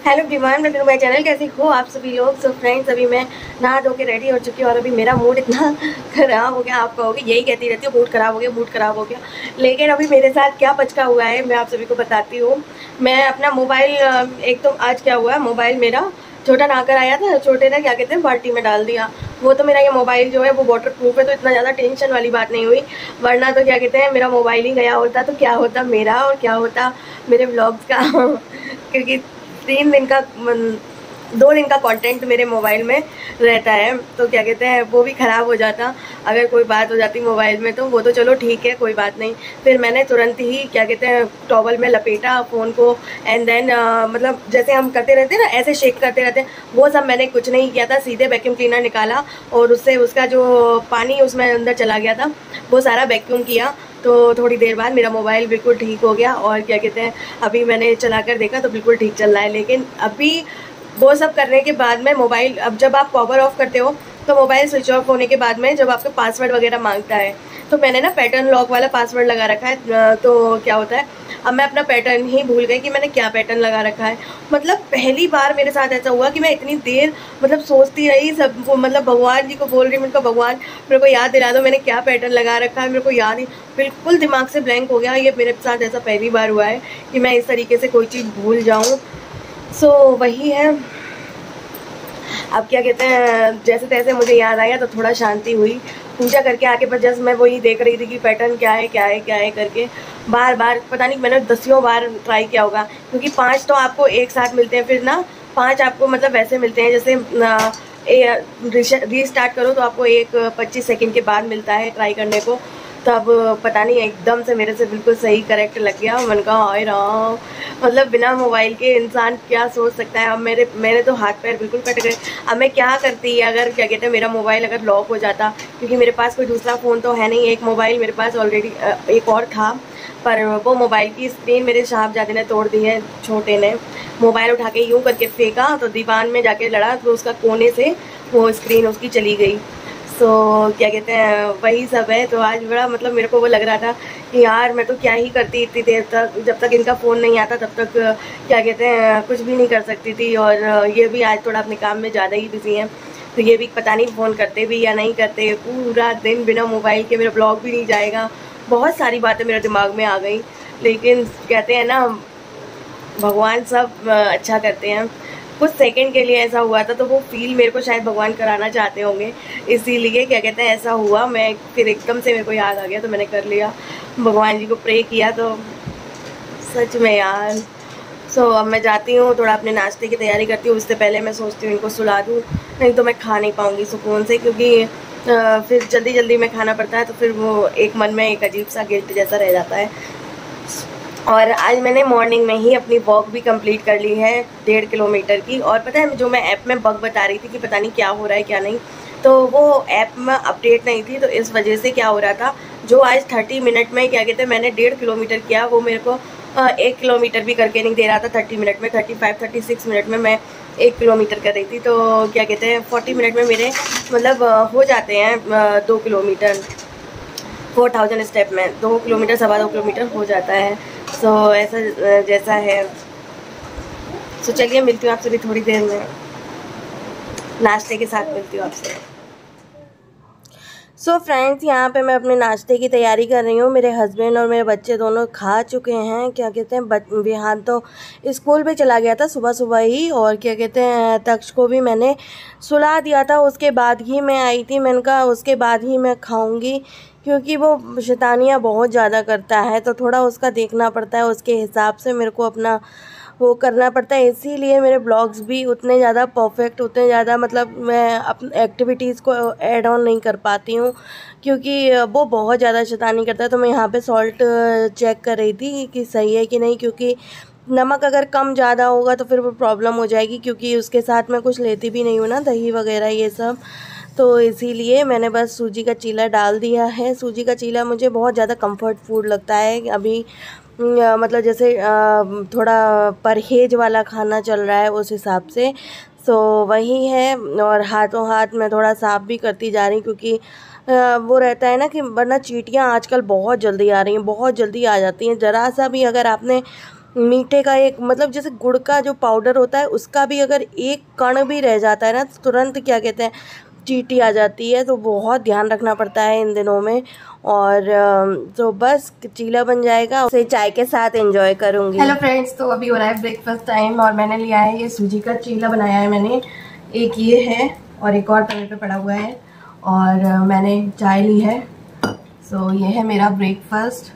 Hello everyone, welcome to my channel. कैसे हो आप सभी लोग। सो फ्रेंड्स, अभी मैं नहा धो के रेडी हो चुकी हूँ और अभी मेरा मूड इतना ख़राब हो गया। आप कहोगे यही कहती रहती हूँ, मूड ख़राब हो गया, मूड ख़राब हो गया। लेकिन अभी मेरे साथ क्या पचका हुआ है मैं आप सभी को बताती हूँ। मैं अपना मोबाइल, एक तो आज क्या हुआ है, मोबाइल मेरा छोटा नहाकर आया था, छोटे ने क्या कहते हैं बाल्टी में डाल दिया। वो तो मेरा ये मोबाइल जो है वो वाटर प्रूफ है, तो इतना ज़्यादा टेंशन वाली बात नहीं हुई। वरना तो क्या कहते हैं मेरा मोबाइल ही गया होता तो क्या होता मेरा और क्या होता मेरे व्लॉग्स का क्योंकि 3 दिन का 2 दिन का कंटेंट मेरे मोबाइल में रहता है, तो क्या कहते हैं वो भी ख़राब हो जाता अगर कोई बात हो जाती मोबाइल में। तो वो तो चलो ठीक है, कोई बात नहीं। फिर मैंने तुरंत ही क्या कहते हैं टॉवल में लपेटा फ़ोन को एंड देन मतलब जैसे हम करते रहते हैं ना, ऐसे शेक करते रहते हैं, वो सब मैंने कुछ नहीं किया था। सीधे वैक्यूम क्लीनर निकाला और उससे उसका जो पानी उसमें अंदर चला गया था वो सारा वैक्यूम किया। तो थोड़ी देर बाद मेरा मोबाइल बिल्कुल ठीक हो गया और क्या कहते हैं अभी मैंने चला कर देखा तो बिल्कुल ठीक चल रहा है। लेकिन अभी वो सब करने के बाद में मोबाइल, अब जब आप पावर ऑफ करते हो तो मोबाइल स्विच ऑफ होने के बाद में जब आपका पासवर्ड वगैरह मांगता है, तो मैंने ना पैटर्न लॉक वाला पासवर्ड लगा रखा है। तो क्या होता है, अब मैं अपना पैटर्न ही भूल गई कि मैंने क्या पैटर्न लगा रखा है। मतलब पहली बार मेरे साथ ऐसा हुआ कि मैं इतनी देर मतलब सोचती रही, सब मतलब भगवान जी को बोल रही, मेरे को भगवान मेरे को याद दिला दो मैंने क्या पैटर्न लगा रखा है। मेरे को याद ही, बिल्कुल दिमाग से ब्लैंक हो गया। ये मेरे साथ ऐसा पहली बार हुआ है कि मैं इस तरीके से कोई चीज़ भूल जाऊँ। सो वही है। अब क्या कहते हैं जैसे तैसे मुझे याद आया तो थोड़ा शांति हुई। पूजा करके आके पर जस्ट मैं वही देख रही थी कि पैटर्न क्या है क्या है क्या है करके बार बार, पता नहीं मैंने 10 बार ट्राई किया होगा, क्योंकि 5 तो आपको एक साथ मिलते हैं, फिर ना 5 आपको मतलब वैसे मिलते हैं जैसे रीस्टार्ट करो तो आपको एक 25 सेकंड के बाद मिलता है ट्राई करने को। तब पता नहीं एकदम से मेरे से बिल्कुल सही करेक्ट लग गया। मन का हाय राम, मतलब बिना मोबाइल के इंसान क्या सोच सकता है। अब मेरे तो हाथ पैर बिल्कुल कट गए। अब मैं क्या करती अगर क्या कहते हैं मेरा मोबाइल अगर लॉक हो जाता, क्योंकि मेरे पास कोई दूसरा फ़ोन तो है नहीं। एक मोबाइल मेरे पास ऑलरेडी एक और था, पर वो मोबाइल की स्क्रीन मेरे साहबजादे ने तोड़ दी है। छोटे ने मोबाइल उठा के यूँ करके फेंका तो दीवार में जाके लड़ा, तो उसका कोने से वो स्क्रीन उसकी चली गई। सो क्या कहते हैं वही सब है। तो आज बड़ा मतलब मेरे को वो लग रहा था कि यार मैं तो क्या ही करती इतनी देर तक, जब तक इनका फ़ोन नहीं आता तब तक क्या कहते हैं कुछ भी नहीं कर सकती थी। और ये भी आज थोड़ा अपने काम में ज़्यादा ही बिजी हैं, तो ये भी पता नहीं फ़ोन करते भी या नहीं करते। पूरा दिन बिना मोबाइल के मेरा ब्लॉग भी नहीं जाएगा। बहुत सारी बातें मेरे दिमाग में आ गई, लेकिन कहते हैं ना भगवान सब अच्छा करते हैं। कुछ सेकंड के लिए ऐसा हुआ था तो वो फील मेरे को शायद भगवान कराना चाहते होंगे, इसीलिए क्या कहते हैं ऐसा हुआ। मैं फिर एकदम से मेरे को याद आ गया तो मैंने कर लिया, भगवान जी को प्रे किया। तो सच में यार। सो अब मैं जाती हूँ, थोड़ा अपने नाश्ते की तैयारी करती हूँ। उससे पहले मैं सोचती हूँ इनको सुला दूँ, नहीं तो मैं खा नहीं पाऊँगी सुकून से, क्योंकि फिर जल्दी जल्दी में खाना पड़ता है तो फिर वो एक मन में एक अजीब सा गिल्ट जैसा रह जाता है। और आज मैंने मॉर्निंग में ही अपनी वॉक भी कंप्लीट कर ली है 1.5 किलोमीटर की। और पता है जो मैं ऐप में बग बता रही थी कि पता नहीं क्या हो रहा है क्या नहीं, तो वो ऐप में अपडेट नहीं थी, तो इस वजह से क्या हो रहा था, जो आज 30 मिनट में क्या कहते हैं मैंने 1.5 किलोमीटर किया, वो मेरे को 1 किलोमीटर भी करके नहीं दे रहा था। 30 मिनट में 36 मिनट में मैं 1 किलोमीटर कर रही थी। तो क्या कहते हैं 40 मिनट में मेरे मतलब हो जाते हैं 2 किलोमीटर 4000 स्टेप में 2 किलोमीटर 2.25 किलोमीटर हो जाता है। सो ऐसा जैसा है। सो चलिए मिलती हूँ आपसे भी थोड़ी देर में, नाश्ते के साथ मिलती हूँ आपसे। सो फ्रेंड्स, यहाँ पे मैं अपने नाश्ते की तैयारी कर रही हूँ। मेरे हस्बैंड और मेरे बच्चे दोनों खा चुके हैं। क्या कहते हैं विहान तो स्कूल पे चला गया था सुबह सुबह ही, और क्या कहते हैं तक्ष को भी मैंने सुला दिया था, उसके बाद ही मैं आई थी। मैंने कहा उसके बाद ही मैं खाऊंगी, क्योंकि वो शैतानियाँ बहुत ज़्यादा करता है, तो थोड़ा उसका देखना पड़ता है, उसके हिसाब से मेरे को अपना वो करना पड़ता है। इसीलिए मेरे ब्लॉग्स भी उतने ज़्यादा परफेक्ट, उतने ज़्यादा मतलब मैं अपने एक्टिविटीज़ को ऐड ऑन नहीं कर पाती हूँ, क्योंकि वो बहुत ज़्यादा शैतानी करता है। तो मैं यहाँ पे सॉल्ट चेक कर रही थी कि सही है कि नहीं, क्योंकि नमक अगर कम ज़्यादा होगा तो फिर वो प्रॉब्लम हो जाएगी, क्योंकि उसके साथ मैं कुछ लेती भी नहीं हूँ ना, दही वगैरह ये सब। तो इसीलिए मैंने बस सूजी का चीला डाल दिया है। सूजी का चीला मुझे बहुत ज़्यादा कंफर्ट फूड लगता है अभी। मतलब जैसे थोड़ा परहेज वाला खाना चल रहा है उस हिसाब से। सो वही है। और हाथों हाथ मैं थोड़ा साफ़ भी करती जा रही, क्योंकि वो रहता है ना कि वरना चींटियाँ आजकल बहुत जल्दी आ रही हैं, बहुत जल्दी आ जाती हैं। ज़रा सा भी अगर आपने मीठे का एक मतलब जैसे गुड़ का जो पाउडर होता है उसका भी अगर एक कण भी रह जाता है ना तो तुरंत क्या कहते हैं चींटी आ जाती है। तो बहुत ध्यान रखना पड़ता है इन दिनों में। और तो बस चीला बन जाएगा, उसे चाय के साथ एंजॉय करूँगी। हेलो फ्रेंड्स, तो अभी हो रहा है ब्रेकफास्ट टाइम और मैंने लिया है ये सूजी का चीला बनाया है मैंने। एक ये है और एक और तवे पे पड़ा हुआ है और मैंने चाय ली है। सो ये है मेरा ब्रेकफास्ट।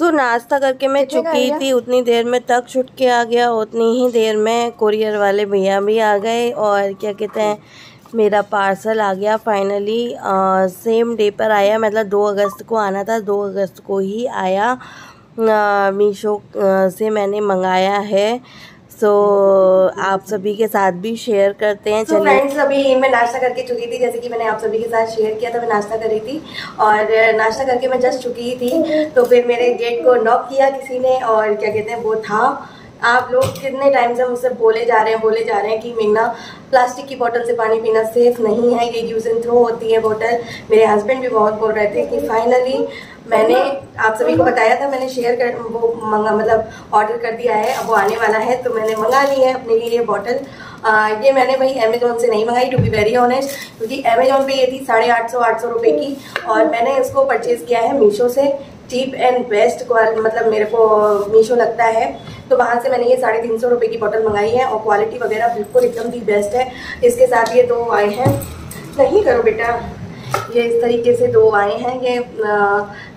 नाश्ता करके मैं चुकी थी, उतनी देर में तक छुट के आ गया, उतनी ही देर में कुरियर वाले भैया भी आ गए और क्या कहते हैं मेरा पार्सल आ गया फाइनली। सेम डे पर आया, मतलब 2 अगस्त को आना था, 2 अगस्त को ही आया। मीशो से मैंने मंगाया है। आप सभी के साथ भी शेयर करते हैं। चलिए फ्रेंड्स, अभी मैं नाश्ता करके चुकी थी, जैसे कि मैंने आप सभी के साथ शेयर किया था। मैं नाश्ता कर रही थी और नाश्ता करके मैं जस्ट चुकी थी तो फिर मेरे गेट को नॉक किया किसी ने और क्या कहते हैं वो था। आप लोग कितने टाइम से मुझसे बोले जा रहे हैं कि मेघना प्लास्टिक की बोतल से पानी पीना सेफ नहीं है, ये यूज एंड थ्रो होती है बोतल। मेरे हस्बैंड भी बहुत बोल रहे थे कि फाइनली मैंने आप सभी को बताया था, मैंने शेयर कर वो मतलब ऑर्डर कर दिया है, अब वो आने वाला है तो मैंने मंगा ली है अपने लिए ये बॉटल। ये मैंने भाई अमेजोन से नहीं मंगाई, टू बी वेरी ऑनेस्ट, क्योंकि अमेजोन पे ये थी 850 रुपये की और मैंने इसको परचेज किया है मीशो से। चीप एंड बेस्ट मतलब मेरे को मीशो लगता है, तो वहाँ से मैंने ये 350 रुपये की बॉटल मंगाई है और क्वालिटी वगैरह बिल्कुल एकदम दी बेस्ट है। इसके साथ ये 2 आए हैं, नहीं करो बेटा, ये इस तरीके से 2 आए हैं ये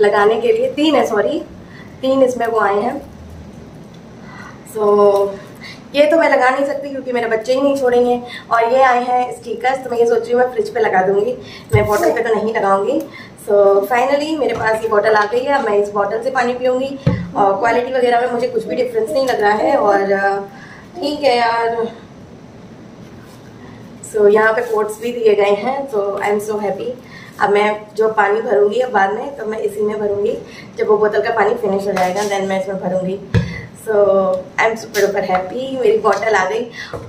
लगाने के लिए, 3 है सॉरी, 3 इसमें वो आए हैं। ये तो मैं लगा नहीं सकती क्योंकि मेरे बच्चे ही नहीं छोड़ेंगे। और ये आए हैं स्टिकर्स, तो मैं ये सोच रही हूँ मैं फ्रिज पे लगा दूंगी, मैं बॉटल पे तो नहीं लगाऊंगी। फाइनली मेरे पास ये बॉटल आ गई है, मैं इस बॉटल से पानी पीऊँगी और क्वालिटी वगैरह में मुझे कुछ भी डिफरेंस नहीं लग रहा है और ठीक है यार। यहाँ पे कोट्स भी दिए गए हैं, तो आई एम सो हैप्पी। अब मैं जो पानी भरूंगी अब बाद में, तो मैं इसी में भरूंगी, जब वो बोतल का पानी फिनिश हो जाएगा देन मैं इसमें भरूंगी। I am super duper happy, मेरी बॉटल आ गई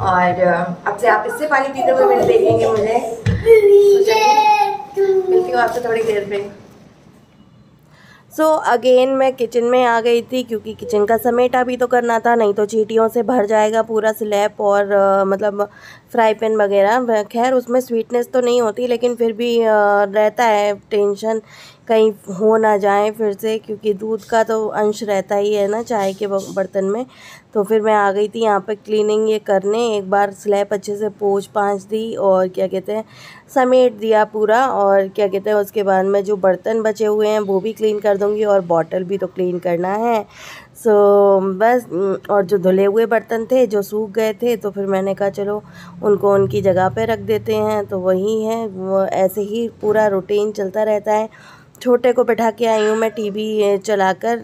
और अब से आप इससे पानी पीते हुए मैंने देखेंगे मुझे। मिलती हूँ आपसे थोड़ी देर में। अगेन मैं किचन में आ गई थी क्योंकि किचन का समेटा भी तो करना था, नहीं तो चींटियों से भर जाएगा पूरा स्लैब और मतलब फ्राई पैन वगैरह। खैर उसमें स्वीटनेस तो नहीं होती लेकिन फिर भी रहता है टेंशन कहीं हो ना जाए फिर से, क्योंकि दूध का तो अंश रहता ही है ना चाय के बर्तन में। तो फिर मैं आ गई थी यहाँ पे क्लीनिंग ये करने, एक बार स्लैब अच्छे से पोंछ पाँच दी और क्या कहते हैं समेट दिया पूरा, और क्या कहते हैं उसके बाद में जो बर्तन बचे हुए हैं वो भी क्लीन कर दूँगी और बॉटल भी तो क्लीन करना है। बस, और जो धुले हुए बर्तन थे जो सूख गए थे तो फिर मैंने कहा चलो उनको उनकी जगह पे रख देते हैं। तो वही है, वो ऐसे ही पूरा रूटीन चलता रहता है। छोटे को बैठा के आई हूँ मैं टीवी चलाकर,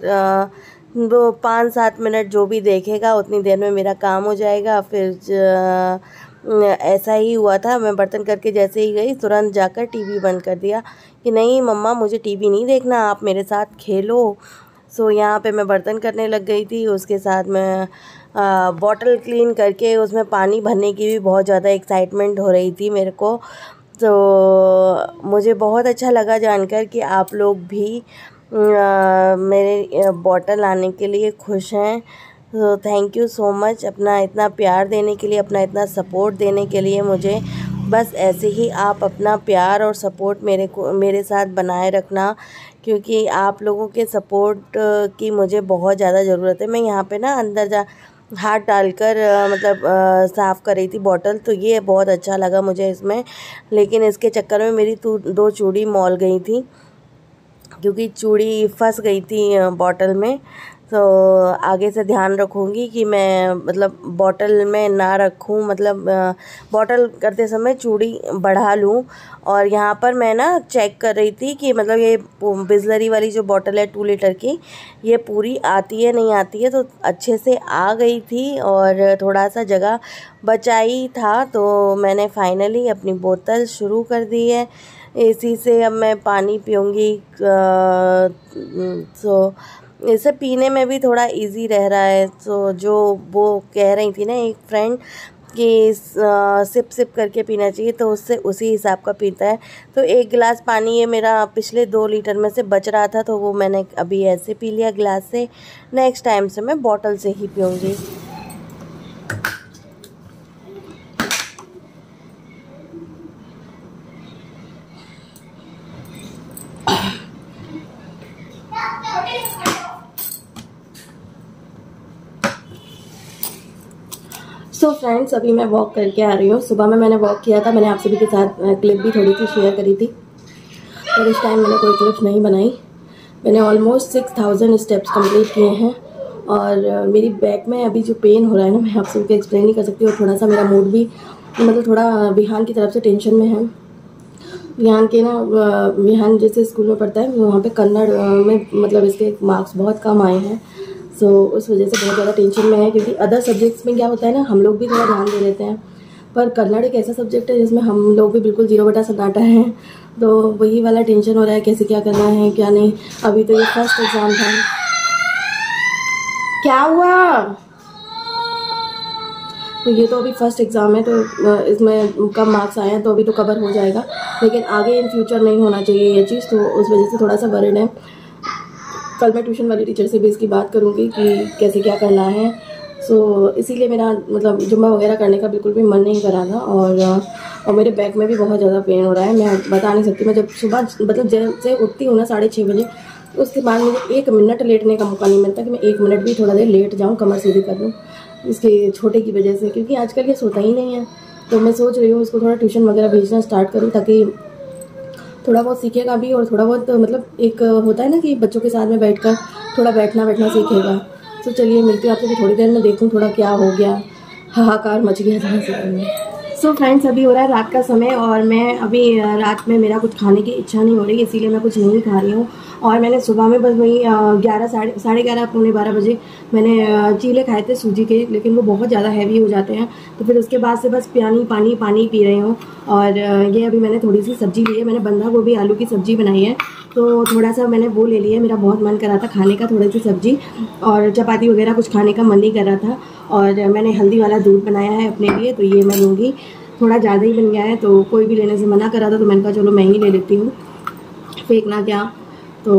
वो 5-7 मिनट जो भी देखेगा उतनी देर में मेरा काम हो जाएगा। फिर ऐसा ही हुआ था, मैं बर्तन करके जैसे ही गई तुरंत जाकर टीवी बंद कर दिया कि नहीं मम्मा मुझे टीवी नहीं देखना, आप मेरे साथ खेलो। यहाँ पे मैं बर्तन करने लग गई थी, उसके साथ मैं बॉटल क्लीन करके उसमें पानी भरने की भी बहुत ज़्यादा एक्साइटमेंट हो रही थी मेरे को। तो मुझे बहुत अच्छा लगा जानकर कि आप लोग भी मेरे बॉटल आने के लिए खुश हैं। तो थैंक यू सो मच अपना इतना प्यार देने के लिए, अपना इतना सपोर्ट देने के लिए मुझे। बस ऐसे ही आप अपना प्यार और सपोर्ट मेरे साथ बनाए रखना, क्योंकि आप लोगों के सपोर्ट की मुझे बहुत ज़्यादा ज़रूरत है। मैं यहाँ पे ना अंदर हाथ डालकर मतलब साफ़ कर रही थी बॉटल, तो ये बहुत अच्छा लगा मुझे इसमें, लेकिन इसके चक्कर में मेरी 2 चूड़ी मॉल गई थी क्योंकि चूड़ी फंस गई थी बॉटल में। तो आगे से ध्यान रखूँगी कि मैं मतलब बॉटल में ना रखूँ, मतलब बॉटल करते समय चूड़ी बढ़ा लूँ। और यहाँ पर मैं ना चेक कर रही थी कि मतलब ये बिसलरी वाली जो बॉटल है 2 लीटर की, ये पूरी आती है नहीं आती है। तो अच्छे से आ गई थी और थोड़ा सा जगह बचा ही था, तो मैंने फाइनली अपनी बोतल शुरू कर दी है। इसी से अब मैं पानी पीऊँगी। तो इसे पीने में भी थोड़ा इजी रह रहा है। तो जो वो कह रही थी ना एक फ्रेंड कि सिप सिप करके पीना चाहिए, तो उससे उसी हिसाब का पीता है। तो 1 गिलास पानी ये मेरा पिछले 2 लीटर में से बच रहा था, तो वो मैंने अभी ऐसे पी लिया गिलास से। नेक्स्ट टाइम से मैं बॉटल से ही पीऊँगी। सो फ्रेंड्स, अभी मैं वॉक करके आ रही हूँ। सुबह में मैंने वॉक किया था, मैंने आप सभी के साथ क्लिप भी थोड़ी सी शेयर करी थी, पर इस टाइम मैंने कोई क्लिप नहीं बनाई। मैंने ऑलमोस्ट 6000 स्टेप्स कंप्लीट किए हैं। और मेरी बैक में अभी जो पेन हो रहा है ना, मैं आप सबको एक्सप्लेन नहीं कर सकती। और थोड़ा सा मेरा मूड भी मतलब थोड़ा विहान की तरफ से टेंशन में है। विहान के ना, विहान जैसे स्कूल में पढ़ता है, वहाँ पे कन्नड़ में मतलब इसके मार्क्स बहुत कम आए हैं। सो उस वजह से बहुत ज़्यादा टेंशन में है, क्योंकि अदर सब्जेक्ट्स में क्या होता है ना, हम लोग भी थोड़ा ध्यान दे लेते हैं, पर कन्नड़ एक ऐसा सब्जेक्ट है जिसमें हम लोग भी बिल्कुल 0 बटा सन्नाटा है। तो वही वाला टेंशन हो रहा है, कैसे क्या करना है क्या नहीं। अभी तो ये फर्स्ट एग्ज़ाम था। क्या हुआ? तो ये तो अभी फर्स्ट एग्ज़ाम है, तो इसमें कम मार्क्स आए हैं तो अभी तो कवर हो जाएगा, लेकिन आगे इन फ्यूचर नहीं होना चाहिए ये चीज़, तो उस वजह से थोड़ा सा वरिड है। कल मैं ट्यूशन वाली टीचर से भी इसकी बात करूँगी कि कैसे क्या करना है। सो इसीलिए मेरा मतलब जुम्बा वगैरह करने का बिल्कुल भी मन नहीं करा था। और मेरे बैक में भी बहुत ज़्यादा पेन हो रहा है, मैं बता नहीं सकती। मैं जब सुबह मतलब जैसे उठती हूँ ना 6:30 बजे, उसके बाद मुझे 1 मिनट लेटने का मौका नहीं मिलता कि मैं 1 मिनट भी थोड़ा देर लेट जाऊँ, कमर सीधी कर लूँ, इसके छोटे की वजह से, क्योंकि आजकल ये सोता ही नहीं है। तो मैं सोच रही हूँ इसको थोड़ा ट्यूशन वगैरह भेजना स्टार्ट करूँ, ताकि थोड़ा बहुत सीखेगा भी। और थोड़ा बहुत मतलब एक होता है ना कि बच्चों के साथ में बैठकर थोड़ा बैठना सीखेगा। तो चलिए मिलती हूँ आपसे थोड़ी देर में, देखूँ थोड़ा क्या हो गया, हाहाकार मच गया था। सो फ्रेंड्स, अभी हो रहा है रात का समय, और मैं अभी रात में मेरा कुछ खाने की इच्छा नहीं हो रही, इसीलिए मैं कुछ नहीं खा रही हूँ। और मैंने सुबह में बस वही 11 साढ़े 11 पौने 12 बजे मैंने चीले खाए थे सूजी के, लेकिन वो बहुत ज़्यादा हैवी हो जाते हैं। तो फिर उसके बाद से बस पानी पी रही हूँ। और ये अभी मैंने थोड़ी सी सब्जी ली है, मैंने बंधा गोभी आलू की सब्जी बनाई है, तो थोड़ा सा मैंने वो ले लिया। मेरा बहुत मन कर रहा था खाने का, थोड़ी सी सब्जी और चपाती वगैरह कुछ खाने का मन नहीं कर रहा था। और मैंने हल्दी वाला दूध बनाया है अपने लिए, तो ये मैं लूँगी। थोड़ा ज़्यादा ही बन गया है, तो कोई भी लेने से मना कर रहा था, तो मैंने कहा चलो मैं ही ले लेती हूँ, फेंकना क्या। तो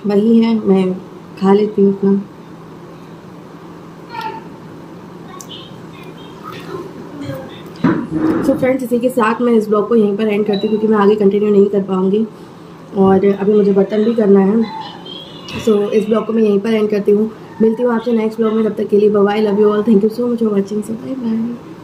वही है, मैं खा लेती हूँ अपना। सो फ्रेंड्स, इसी के साथ मैं इस ब्लॉग को यहीं पर एंड करती हूँ, क्योंकि मैं आगे कंटिन्यू नहीं कर पाऊँगी और अभी मुझे बर्तन भी करना है। सो इस ब्लॉग को मैं यहीं पर एंड करती हूँ। मिलती हूँ आपसे नेक्स्ट ब्लॉग में, तब तक के लिए bye bye, love you all, thank you so much for watching. So bye bye.